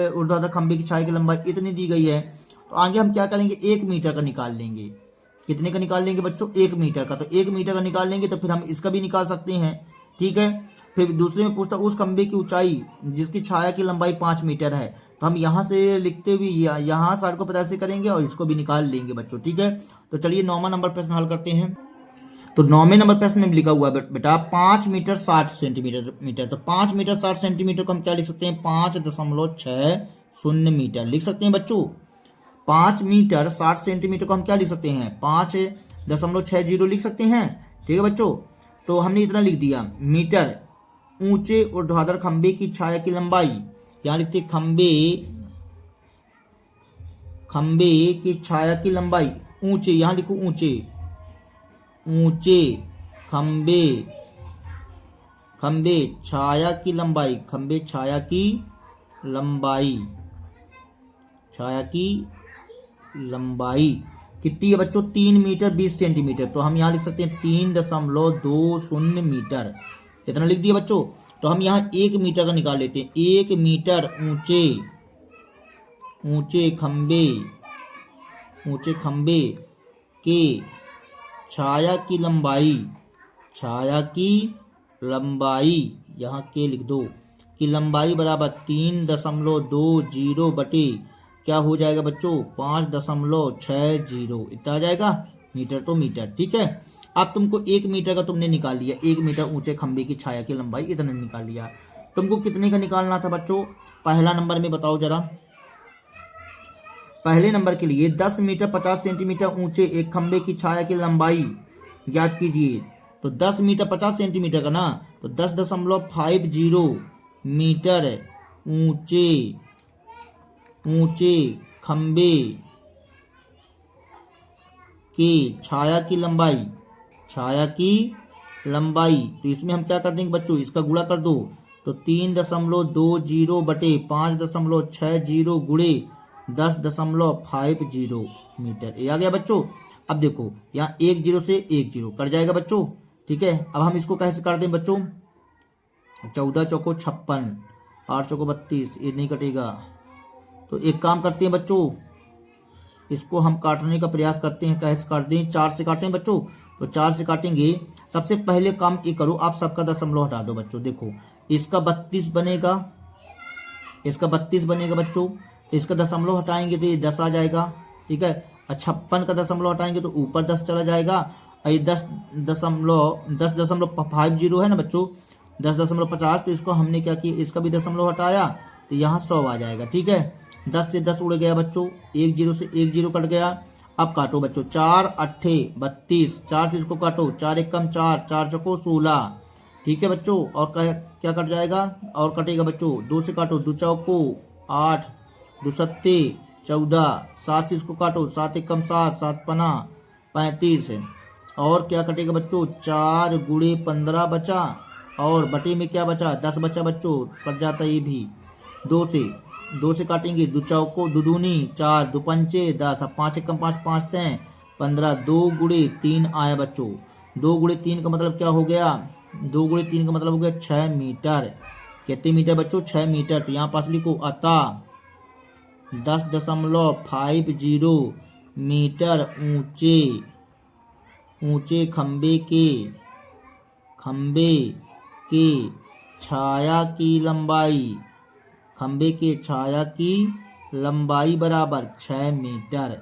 ऊर्ध्वाधर खंभे की छाया की लंबाई इतनी दी गई है। तो आगे हम क्या करेंगे? 1 मीटर का निकाल लेंगे। कितने का निकाल लेंगे बच्चों? 1 मीटर का। तो 1 मीटर का निकाल लेंगे तो फिर हम इसका भी निकाल सकते हैं। ठीक है, फिर दूसरे में पूछता उस खंभे की ऊंचाई जिसकी छाया की लंबाई 5 मीटर है। तो हम यहाँ से लिखते हुए यहाँ साइड को 50 से करेंगे और इसको भी निकाल लेंगे बच्चों। ठीक है, तो चलिए 9वां नंबर प्रश्न हल करते हैं। तो 9वें नंबर प्रश्न में लिखा हुआ है बेटा 5 मीटर 60 सेंटीमीटर। तो 5 मीटर 60 सेंटीमीटर को हम क्या लिख सकते हैं? 5.60 मीटर लिख सकते हैं बच्चों। 5 मीटर 60 सेंटीमीटर को हम क्या लिख सकते हैं? 5.60 लिख सकते हैं। ठीक है बच्चों, तो हमने इतना लिख दिया। मीटर ऊंचे ऊर्ध्वाधर खंभे की छाया की लंबाई, यहाँ लिखते खंभे की छाया की लंबाई, ऊंचे, यहाँ लिखो ऊंचे खंभे छाया की लंबाई, खंभे छाया की लंबाई कितनी है बच्चों? 3 मीटर 20 सेंटीमीटर। तो हम यहाँ लिख सकते हैं 3.20 मीटर। इतना लिख दिया बच्चों। तो हम यहाँ 1 मीटर का निकाल लेते हैं। 1 मीटर ऊंचे खंभे के छाया की लंबाई यहाँ के लिख दो की लंबाई बराबर 3.20 बटे क्या हो जाएगा बच्चों? 5.60 इतना आ जाएगा मीटर तो मीटर। ठीक है, अब तुमको 1 मीटर का तुमने निकाल लिया। 1 मीटर ऊंचे खंभे की छाया की लंबाई इतना निकाल लिया। तुमको कितने का निकालना था बच्चों? पहला नंबर में बताओ जरा। पहले नंबर के लिए 10 मीटर 50 सेंटीमीटर ऊंचे एक खंभे की छाया की लंबाई ज्ञात कीजिए। तो 10 मीटर 50 सेंटीमीटर का ना, तो 10.50 मीटर ऊंचे खंभे की छाया की लंबाई, तो इसमें हम क्या कर देंगे बच्चों? इसका गुणा कर दो। तो 3.20 बटे 5.60 गुणे 10.50 मीटर, ये आ गया बच्चों। अब देखो यहाँ 1 0 से 1 0 कट जाएगा बच्चों। ठीक है, अब हम इसको कैसे कर दें बच्चों? 14 चौको 56, 8 चौको 32, ये नहीं कटेगा। तो एक काम करते हैं बच्चों, इसको हम काटने का प्रयास करते हैं। कैसे काट दें? 4 से काटें बच्चों। तो 4 से काटेंगे। सबसे पहले काम ये करो, आप सबका दशमलव हटा दो बच्चों। देखो इसका 32 बनेगा, इसका 32 बनेगा बच्चों। इसका दशमलव हटाएंगे तो ये 10 आ जाएगा। ठीक है, और 56 का दशमलव हटाएंगे तो ऊपर 10 चला जाएगा। और ये 10.50 है ना बच्चों, 10.50। तो इसको हमने क्या किया? इसका भी दशमलव हटाया तो यहाँ 100 आ जाएगा। ठीक है, 10 से 10 उड़ गया बच्चों, 1 0 से 1 0 कट गया। अब काटो बच्चों, 4 8 32, 4 से इसको काटो, 4 1 कम 4, 4 चौको 16। ठीक है बच्चों, और क्या कट जाएगा? और कटेगा बच्चों, 2 से काटो, 2 चौको 8 दो सत्ते 14, 7 से इसको काटो, 7 एकम 7, 7 पना 35, और क्या कटेगा बच्चों, 4 गुणे 15 बचा, और बटे में क्या बचा, 10 बचा बच्चों, कट जाता ये भी। 2 से काटेंगे, दो चौको दो दूनी 4, दो पंचे 10, अब 5 एकम 5, 5 तय 15, 2 गुणे 3 आया बच्चों। 2 गुणे 3 का मतलब क्या हो गया, 2 गुणे 3 का मतलब हो गया 6 मीटर। कितने मीटर बच्चों, 6 मीटर। तो यहाँ पास लिखो अतः 10.50 मीटर ऊंचे खंबे के छाया की लंबाई बराबर 6 मीटर।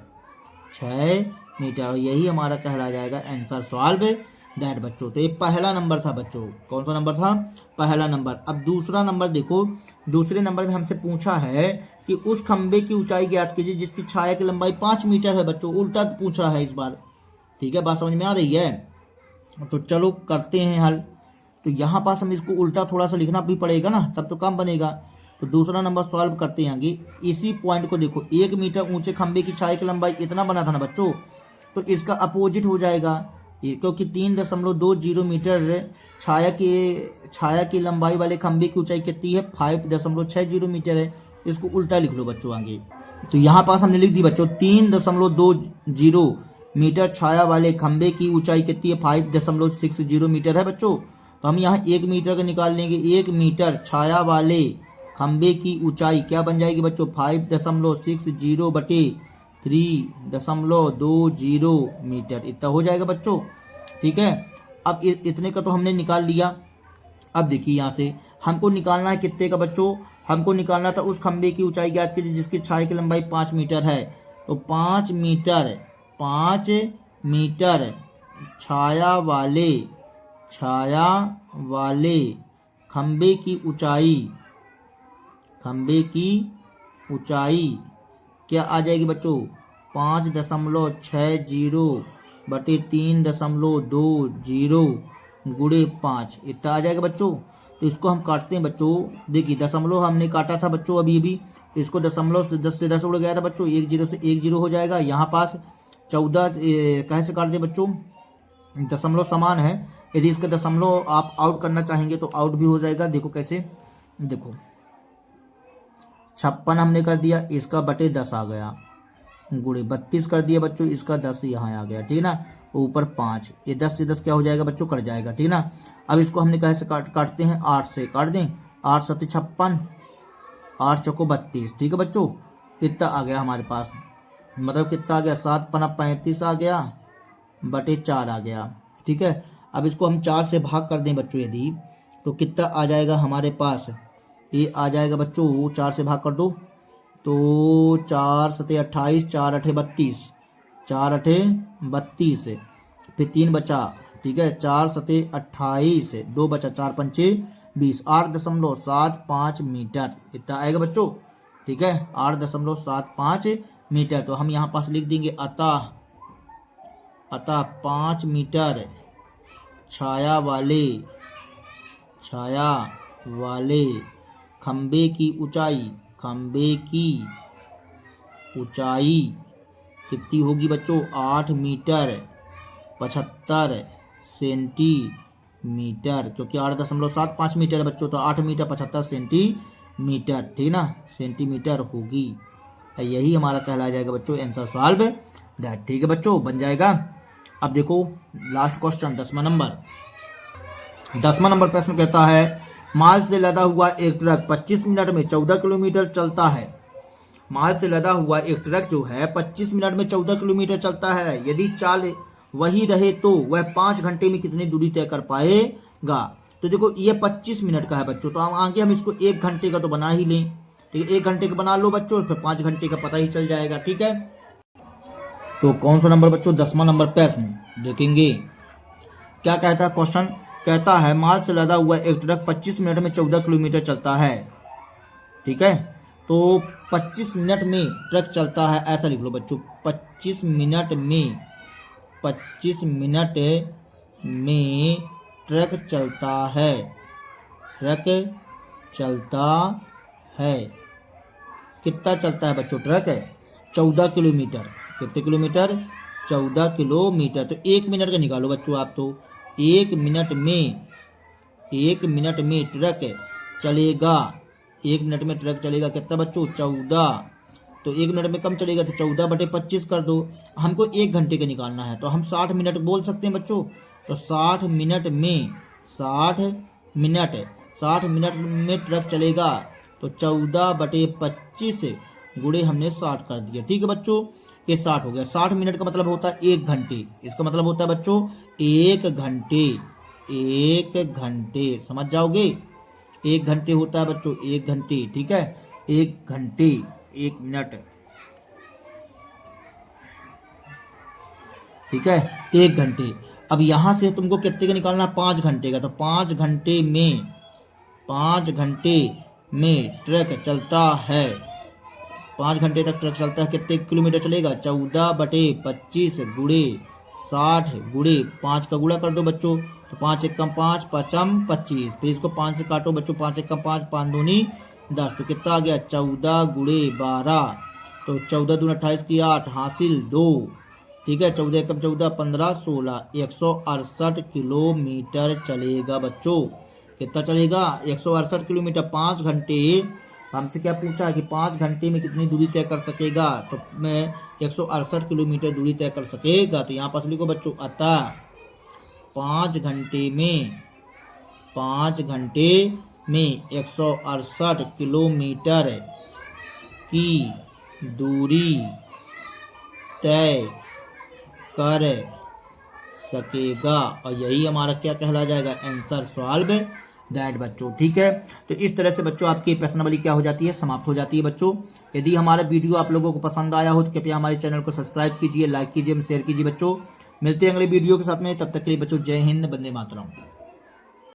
6 मीटर, और यही हमारा कहला जाएगा आंसर सॉल्व दैट बच्चों। तो ये पहला नंबर था बच्चों। कौन सा नंबर था, पहला नंबर। अब दूसरा नंबर देखो, दूसरे नंबर में हमसे पूछा है कि उस खंबे की ऊंचाई ज्ञात कीजिए जिसकी छाया की लंबाई 5 मीटर है बच्चों। उल्टा पूछ रहा है इस बार, ठीक है, बात समझ में आ रही है। तो चलो करते हैं हल। तो यहाँ पास हम इसको उल्टा थोड़ा सा लिखना भी पड़ेगा ना, तब तो काम बनेगा। तो दूसरा नंबर सॉल्व करते हैं आगे। इसी पॉइंट को देखो, 1 मीटर ऊंचे खंबे की छाया की लंबाई इतना बना था ना बच्चों, तो इसका अपोजिट हो जाएगा ये, क्योंकि 3.20 मीटर छाया की लंबाई वाले खंबे की ऊंचाई कितनी है, 5.60 मीटर है। इसको उल्टा लिख लो बच्चों आगे। तो यहाँ पास हमने लिख दी बच्चों 3.20 मीटर छाया वाले खंबे की ऊंचाई कितनी है, 5.60 मीटर है बच्चों। तो हम यहाँ 1 मीटर का निकाल लेंगे। 1 मीटर छाया वाले खंबे की ऊंचाई क्या बन जाएगी बच्चों, 5.60 बटे 3.20 मीटर, इतना हो जाएगा बच्चों, ठीक है। अब इतने का तो हमने निकाल लिया। अब देखिए यहाँ से हमको निकालना है कितने का बच्चों, हमको निकालना था उस खंबे की ऊंचाई ज्ञात कीजिए जिसकी छाया की लंबाई 5 मीटर है। तो 5 मीटर छाया वाले खंबे की ऊंचाई क्या आ जाएगी बच्चों, 5.60 बटे 3.20 गुणे 5, इतना आ जाएगा बच्चों। तो इसको हम काटते हैं बच्चों। देखिए दशमलव हमने काटा था बच्चों अभी इसको दशमलव से 10 उड़ गया था बच्चों, 1 0 से 1 0 हो जाएगा। यहाँ पास 14 कैसे काट दे बच्चों, दशमलव समान है। यदि इसका दशमलव आप आउट करना चाहेंगे तो आउट भी हो जाएगा। देखो कैसे, देखो 56 हमने कर दिया, इसका बटे 10 आ गया, गुणे 32 कर दिया बच्चों, इसका 10 यहाँ आ गया, ठीक है ना। ऊपर 5, ये 10 से 10 क्या हो जाएगा बच्चों, कट जाएगा, ठीक है ना। अब इसको हमने कैसे काटते हैं, 8 से काट दें। 8 7 56, 8 चौको 32, ठीक है बच्चों। इतना आ गया हमारे पास, मतलब कितना आ गया, 7 पना 35 आ गया बटे 4 आ गया, ठीक है। अब इसको हम 4 से भाग कर दें बच्चों यदि, तो कितना आ जाएगा हमारे पास, ये आ जाएगा बच्चों, 4 से भाग कर दो तो 4 7 28, 4 8 32, 4 8 32, फिर 3 बचा, ठीक है, 4 7 28, 2 बचा, 4 पंचे 20, 8.75 मीटर, इतना आएगा बच्चों, ठीक है, 8.75 मीटर। तो हम यहाँ पास लिख देंगे अतः 5 मीटर छाया वाले खंबे की ऊंचाई कितनी होगी बच्चों, 8 मीटर 75 सेंटीमीटर, क्योंकि 8.75 मीटर है बच्चों, तो 8 मीटर 75 सेंटीमीटर, ठीक ना, सेंटीमीटर होगी। यही हमारा कहला जाएगा बच्चों आंसर सॉल्व दैट, ठीक है बच्चों, बन जाएगा। अब देखो लास्ट क्वेश्चन 10वां नंबर प्रश्न कहता है माल से लदा हुआ एक ट्रक 25 मिनट में 14 किलोमीटर चलता है। माल से लदा हुआ एक ट्रक जो है 25 मिनट में 14 किलोमीटर चलता है। यदि चाल वही रहे तो वह 5 घंटे में कितनी दूरी तय कर पाएगा। तो देखो ये 25 मिनट का है बच्चों, तो आगे हम इसको 1 घंटे का तो बना ही लें, ठीक है, 1 घंटे का बना लो बच्चों, फिर 5 घंटे का पता ही चल जाएगा, ठीक है। तो कौन सा नंबर बच्चों, 10वां नंबर प्रश्न देखेंगे क्या कहता है। क्वेश्चन कहता है माल से लदा हुआ एक ट्रक 25 मिनट में 14 किलोमीटर चलता है, ठीक है। तो 25 मिनट में ट्रक चलता है, ऐसा लिख लो बच्चों, 25 मिनट में ट्रक चलता है, कितना चलता है बच्चों ट्रक? 14 किलोमीटर। कितने किलोमीटर? 14 किलोमीटर। तो 1 मिनट का निकालो बच्चों आप। तो 1 मिनट में ट्रक चलेगा, 1 मिनट में ट्रक चलेगा कितना बच्चों? 14। तो 1 मिनट में कम चलेगा तो 14/25 कर दो। हमको 1 घंटे का निकालना है तो हम 60 मिनट बोल सकते हैं बच्चों। तो 60 मिनट में ट्रक चलेगा तो 14/25 गुणे हमने 60 कर दिया। ठीक है बच्चों, ये 60 हो गया। 60 मिनट का मतलब होता है 1 घंटे। इसका मतलब होता है बच्चों 1 घंटे। 1 घंटे समझ जाओगे? 1 घंटे होता है बच्चों 1 घंटे। ठीक है, 1 घंटे 1 मिनट। ठीक है, 1 घंटे। अब यहां से तुमको कितने का निकालना है? 5 घंटे का। तो 5 घंटे में ट्रक चलता है, 5 घंटे तक ट्रक चलता है। कितने किलोमीटर चलेगा? 14/25 गुणे 60 गुणे 5 का गुणा कर दो बच्चों। तो 5 एकम 5, 5 25। फिर इसको 5 से काटो बच्चों। 5 एकम 5, 5 दूनी 10। तो कितना आ गया? 14 गुणे 12। तो 14 दूनी 28 की 8 हासिल 2। ठीक है, 14 एकम 14, 15 16, 168 किलोमीटर चलेगा बच्चों। कितना चलेगा? 168 किलोमीटर। 5 घंटे। हमसे क्या पूछा है कि 5 घंटे में कितनी दूरी तय कर सकेगा? तो मैं 168 किलोमीटर दूरी तय कर सकेगा। तो यहाँ पास लिखो बच्चों, अतः 5 घंटे में 168 किलोमीटर की दूरी तय कर सकेगा। और यही हमारा क्या कहला जाएगा? आंसर सॉल्व दैट बच्चों। ठीक है, तो इस तरह से बच्चों आपकी प्रश्नावली क्या हो जाती है? समाप्त हो जाती है बच्चों। यदि हमारा वीडियो आप लोगों को पसंद आया हो तो कृपया हमारे चैनल को सब्सक्राइब कीजिए, लाइक कीजिए, शेयर कीजिए बच्चों। मिलते हैं अगले वीडियो के साथ में, तब तक के लिए बच्चों जय हिंद, वंदे मातरम।